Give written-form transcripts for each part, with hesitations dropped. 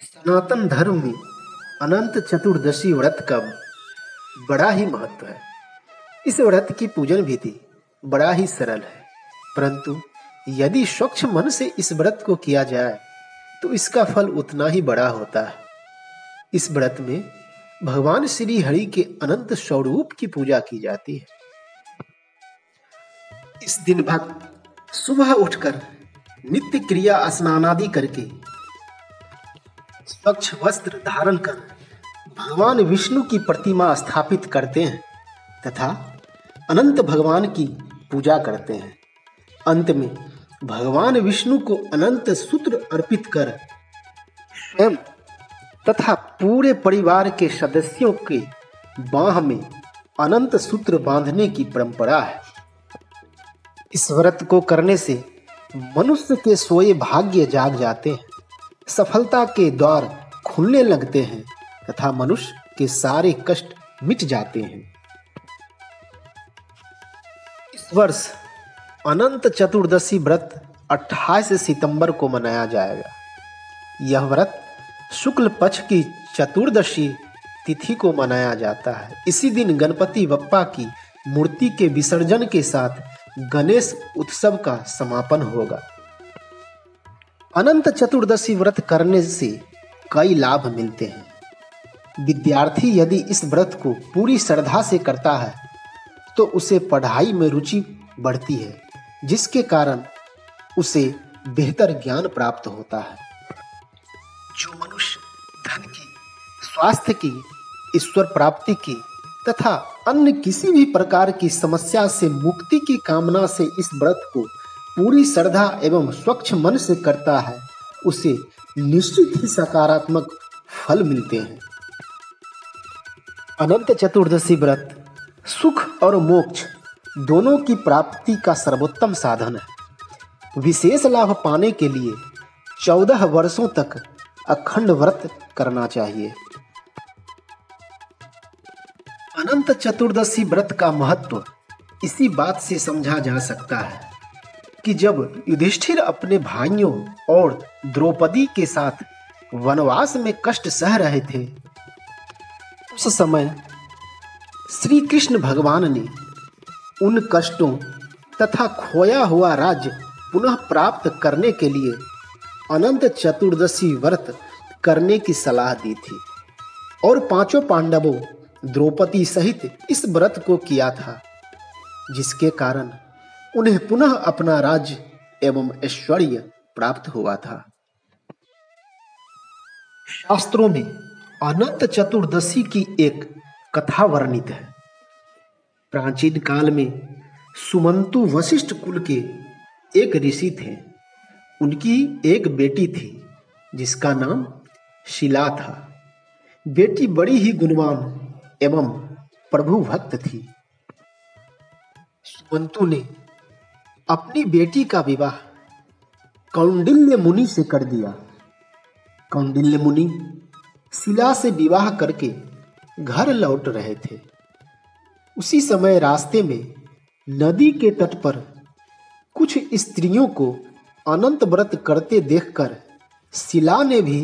सनातन धर्म में अनंत चतुर्दशी व्रत का बड़ा ही महत्व है। इस व्रत की पूजन विधि बड़ा ही सरल है, परंतु यदि स्वच्छ मन से इस व्रत को किया जाए तो इसका फल उतना ही बड़ा होता है। इस व्रत में भगवान श्री हरि के अनंत स्वरूप की पूजा की जाती है। इस दिन भक्त सुबह उठकर नित्य क्रिया स्नान आदि करके स्वच्छ वस्त्र धारण कर भगवान विष्णु की प्रतिमा स्थापित करते हैं तथा अनंत भगवान की पूजा करते हैं। अंत में भगवान विष्णु को अनंत सूत्र अर्पित कर स्वयं तथा पूरे परिवार के सदस्यों के बाह में अनंत सूत्र बांधने की परंपरा है। इस व्रत को करने से मनुष्य के सोए भाग्य जाग जाते हैं, सफलता के द्वार खुलने लगते हैं तथा मनुष्य के सारे कष्ट मिट जाते हैं। इस वर्ष अनंत चतुर्दशी व्रत 28 सितंबर को मनाया जाएगा। यह व्रत शुक्ल पक्ष की चतुर्दशी तिथि को मनाया जाता है। इसी दिन गणपति बप्पा की मूर्ति के विसर्जन के साथ गणेश उत्सव का समापन होगा। अनंत चतुर्दशी व्रत करने से कई लाभ मिलते हैं। विद्यार्थी यदि इस व्रत को पूरी श्रद्धा से करता है तो उसे पढ़ाई में रुचि बढ़ती है, जिसके कारण उसे बेहतर ज्ञान प्राप्त होता है। जो मनुष्य धन की, स्वास्थ्य की, ईश्वर प्राप्ति की तथा अन्य किसी भी प्रकार की समस्या से मुक्ति की कामना से इस व्रत को पूरी श्रद्धा एवं स्वच्छ मन से करता है, उसे निश्चित ही सकारात्मक फल मिलते हैं। अनंत चतुर्दशी व्रत सुख और मोक्ष दोनों की प्राप्ति का सर्वोत्तम साधन है। विशेष लाभ पाने के लिए 14 वर्षों तक अखंड व्रत करना चाहिए। अनंत चतुर्दशी व्रत का महत्व इसी बात से समझा जा सकता है कि जब युधिष्ठिर अपने भाइयों और द्रौपदी के साथ वनवास में कष्ट सह रहे थे, उस समय श्री कृष्ण भगवान ने उन कष्टों तथा खोया हुआ राज्य पुनः प्राप्त करने के लिए अनंत चतुर्दशी व्रत करने की सलाह दी थी और पांचों पांडवों द्रौपदी सहित इस व्रत को किया था, जिसके कारण उन्हें पुनः अपना राज्य एवं ऐश्वर्य प्राप्त हुआ था। शास्त्रों में अनंत चतुर्दशी की एक कथा वर्णित है। प्राचीन काल में सुमंतु वशिष्ठ कुल के एक ऋषि थे। उनकी एक बेटी थी जिसका नाम शिला था। बेटी बड़ी ही गुणवान एवं प्रभु भक्त थी। सुमंतु ने अपनी बेटी का विवाह कौंडिल्य मुनि से कर दिया। कौंडिल्य मुनि शिला से विवाह करके घर लौट रहे थे। उसी समय रास्ते में नदी के तट पर कुछ स्त्रियों को अनंत व्रत करते देखकर शिला ने भी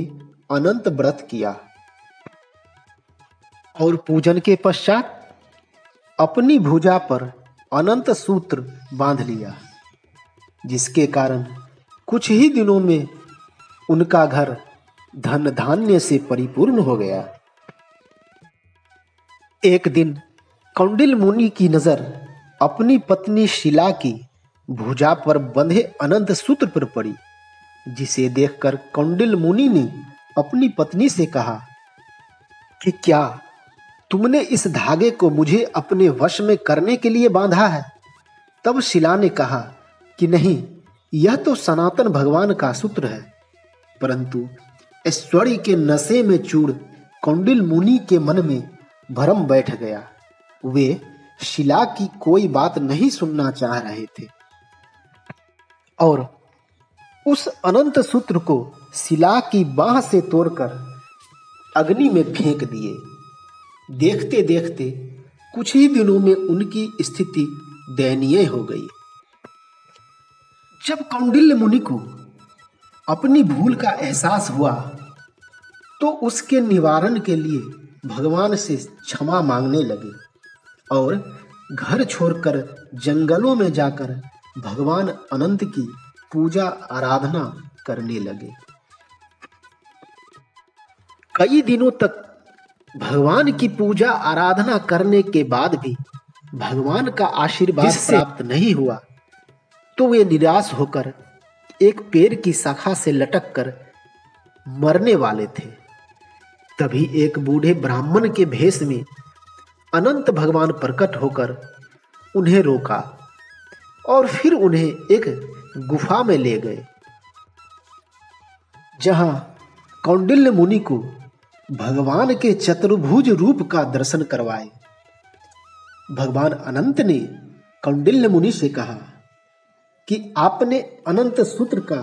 अनंत व्रत किया और पूजन के पश्चात अपनी भुजा पर अनंत सूत्र बांध लिया, जिसके कारण कुछ ही दिनों में उनका घर धन धान्य से परिपूर्ण हो गया। एक दिन कौंडिल्य मुनि की नजर अपनी पत्नी शिला की भुजा पर बंधे अनंत सूत्र पर पड़ी, जिसे देखकर कौंडिल्य मुनि ने अपनी पत्नी से कहा कि क्या तुमने इस धागे को मुझे अपने वश में करने के लिए बांधा है? तब शिला ने कहा कि नहीं, यह तो सनातन भगवान का सूत्र है। परंतु ऐश्वर्य के नशे में चूर कौंडिल्य मुनि के मन में भ्रम बैठ गया। वे शिला की कोई बात नहीं सुनना चाह रहे थे और उस अनंत सूत्र को शिला की बाह से तोड़कर अग्नि में फेंक दिए। देखते देखते कुछ ही दिनों में उनकी स्थिति दयनीय हो गई। जब कौंडिल्य मुनि को अपनी भूल का एहसास हुआ तो उसके निवारण के लिए भगवान से क्षमा मांगने लगे और घर छोड़कर जंगलों में जाकर भगवान अनंत की पूजा आराधना करने लगे। कई दिनों तक भगवान की पूजा आराधना करने के बाद भी भगवान का आशीर्वाद प्राप्त नहीं हुआ तो वे निराश होकर एक पेड़ की शाखा से लटक कर मरने वाले थे। तभी एक बूढ़े ब्राह्मण के भेष में अनंत भगवान प्रकट होकर उन्हें रोका और फिर उन्हें एक गुफा में ले गए, जहां कौंडिल्य मुनि को भगवान के चतुर्भुज रूप का दर्शन करवाए। भगवान अनंत ने कौंडिल्य मुनि से कहा कि आपने अनंत सूत्र का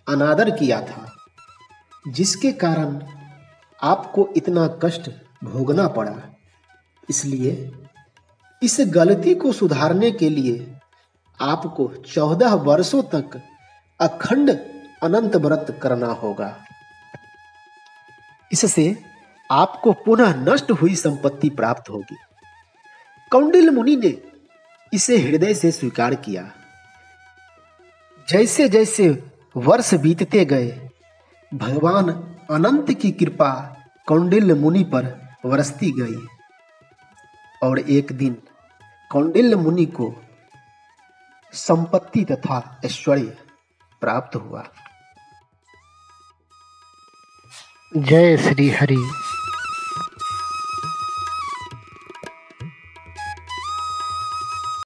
अनादर किया था, जिसके कारण आपको इतना कष्ट भोगना पड़ा। इसलिए इस गलती को सुधारने के लिए आपको 14 वर्षों तक अखंड अनंत व्रत करना होगा। इससे आपको पुनः नष्ट हुई संपत्ति प्राप्त होगी। कौंडिल्य मुनि ने इसे हृदय से स्वीकार किया। जैसे जैसे वर्ष बीतते गए, भगवान अनंत की कृपा कौंडिल्य मुनि पर बरसती गई और एक दिन कौंडिल्य मुनि को संपत्ति तथा ऐश्वर्य प्राप्त हुआ। जय श्री हरि।